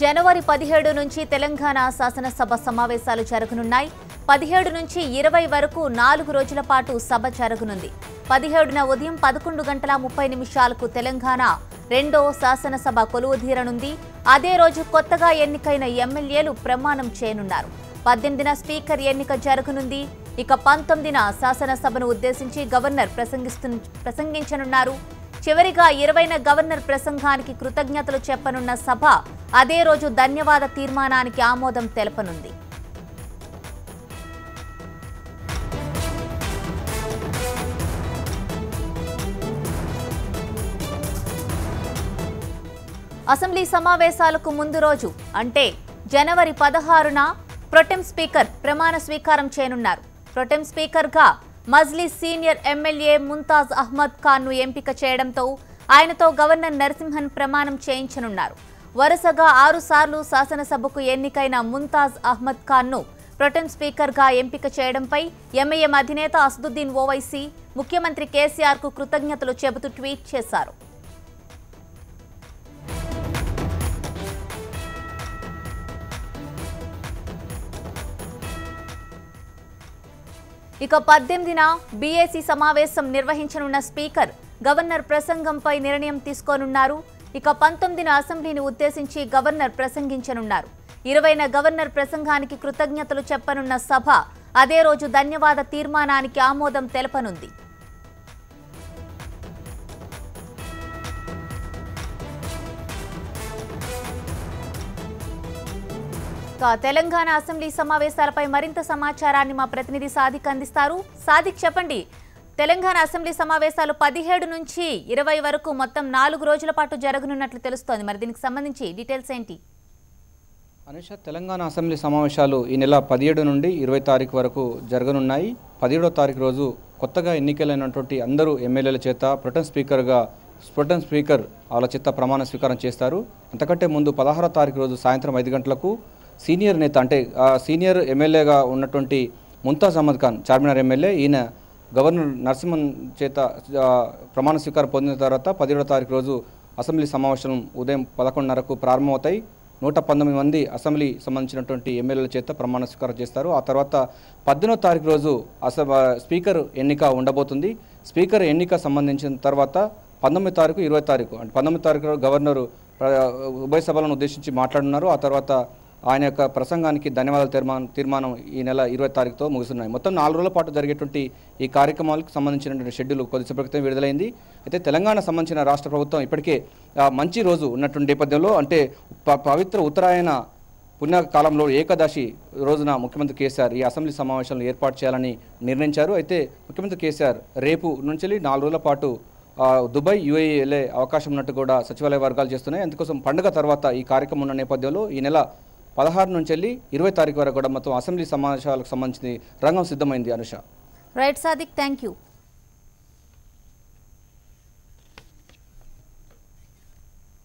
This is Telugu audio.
జనవరి 17 నుంచి తెలంగాణ శాసనసభ సమావేశాలు జరగనున్నాయి. 17 నుంచి 20 వరకు 4 రోజుల పాటు సభ జరగనుంది. 17న ఉదయం 11:30 తెలంగాణ రెండో శాసనసభ కొలువుదీరనుంది. అదే రోజు కొత్తగా ఎన్నికైన ఎమ్మెల్యేలు ప్రమాణం చేయనున్నారు. 18న స్పీకర్ ఎన్నిక జరగనుంది. ఇక 19న శాసనసభను ఉద్దేశించి గవర్నర్ ప్రసంగించనున్నారు. చివరిగా 20న గవర్నర్ ప్రసంగానికి కృతజ్ఞతలు చెప్పనున్న సభ అదే రోజు ధన్యవాద తీర్మానానికి ఆమోదం తెలపనుంది. అసెంబ్లీ సమావేశాలకు ముందు రోజు అంటే జనవరి 16న ప్రొటెం స్పీకర్ ప్రమాణ స్వీకారం చేయనున్నారు. ప్రొటెం స్పీకర్గా మజ్లిస్ సీనియర్ ఎమ్మెల్యే ముంతాజ్ అహ్మద్ ఖాన్ను ఎంపిక చేయడంతో ఆయనతో గవర్నర్ నరసింహన్ ప్రమాణం చేయించనున్నారు. వరుసగా 6 సార్లు శాసనసభకు ఎన్నికైన ముంతాజ్ అహ్మద్ ఖాన్ను ప్రొటెం స్పీకర్గా ఎంపిక చేయడంపై ఎంఐఎం అధినేత అసదుద్దీన్ ఓవైసీ ముఖ్యమంత్రి కేసీఆర్కు కృతజ్ఞతలు చెబుతూ ట్వీట్ చేశారు. ఇక 18న బీఏసీ సమావేశం నిర్వహించనున్న స్పీకర్ గవర్నర్ ప్రసంగంపై నిర్ణయం తీసుకోనున్నారు. ఇక 19న అసెంబ్లీని ఉద్దేశించి గవర్నర్ ప్రసంగించనున్నారు. 20న గవర్నర్ ప్రసంగానికి కృతజ్ఞతలు చెప్పనున్న సభ అదే రోజు ధన్యవాద తీర్మానానికి ఆమోదం తెలపనుంది. తెలంగాణ అసెంబ్లీ సమావేశాలపై మరింత సమాచారాన్ని మా ప్రతినిధి సాదిక్ అందిస్తారు. సాదిక్, చెప్పండి, తెలంగాణ అసెంబ్లీ సమావేశాలు 17 నుంచి 20 వరకు మొత్తం 4 రోజుల పాటు జరగనున్నట్లు తెలుస్తోంది. మరి దీనికి సంబంధించి డీటెయిల్స్ ఏంటి? అనుష, తెలంగాణ అసెంబ్లీ సమావేశాలు ఈ నెల 17 నుండి 20 తారీఖు వరకు జరగనున్నాయి. 17వ తారీఖు రోజు కొత్తగా ఎన్నికలైనటువంటి అందరూ ఎమ్మెల్యేల చేత ప్రొటెం స్పీకర్ వాళ్ళ చేత ప్రమాణ స్వీకారం చేస్తారు. అంతకంటే ముందు 16వ తారీఖు రోజు సాయంత్రం 5 గంటలకు సీనియర్ నేత అంటే సీనియర్ ఎమ్మెల్యేగా ఉన్నటువంటి ముంతాజ్ అహ్మద్ ఖాన్ చార్మినార్ ఎమ్మెల్యే, ఈయన గవర్నర్ నరసింహన్ చేత ప్రమాణ స్వీకారం పొందిన తర్వాత 17వ తారీఖు రోజు అసెంబ్లీ సమావేశం ఉదయం 11:30కు ప్రారంభమవుతాయి. 119 మంది అసెంబ్లీ సంబంధించినటువంటి ఎమ్మెల్యేల చేత ప్రమాణ స్వీకారం చేస్తారు. ఆ తర్వాత 18వ తారీఖు రోజు స్పీకర్ ఎన్నిక ఉండబోతుంది. స్పీకర్ ఎన్నిక సంబంధించిన తర్వాత 19వ తారీఖు 20వ తారీఖు అంటే 19వ తారీఖు గవర్నరు ఉభయ సభలను ఉద్దేశించి మాట్లాడున్నారు. ఆ తర్వాత ఆయన యొక్క ప్రసంగానికి ధన్యవాదాల తీర్మానం ఈ నెల 20వ తారీఖుతో ముగుస్తున్నాయి. మొత్తం 4 రోజుల పాటు జరిగేటువంటి ఈ కార్యక్రమాలకు సంబంధించినటువంటి షెడ్యూల్ కొద్దిసేపటి క్రితం విడుదలైంది. అయితే తెలంగాణ సంబంధించిన రాష్ట్ర ప్రభుత్వం ఇప్పటికే మంచి రోజు ఉన్నటువంటి నేపథ్యంలో అంటే పవిత్ర ఉత్తరాయణ పుణ్యకాలంలో ఏకాదశి రోజున ముఖ్యమంత్రి కేసీఆర్ ఈ అసెంబ్లీ సమావేశాలను ఏర్పాటు చేయాలని నిర్ణయించారు. అయితే ముఖ్యమంత్రి కేసీఆర్ రేపు నుంచి 4 రోజుల పాటు దుబాయ్, యూఏఈ వెళ్ళే అవకాశం ఉన్నట్టు కూడా సచివాలయ వర్గాలు చేస్తున్నాయి. అందుకోసం పండుగ తర్వాత ఈ కార్యక్రమం ఉన్న నేపథ్యంలో ఈ నెల 16 నుంచి 20 తారీఖు వరకు కూడా మొత్తం అసెంబ్లీ సమావేశాలకు సంబంధించి రంగం సిద్ధమైంది. Anusha. Right Sadiq, thank you.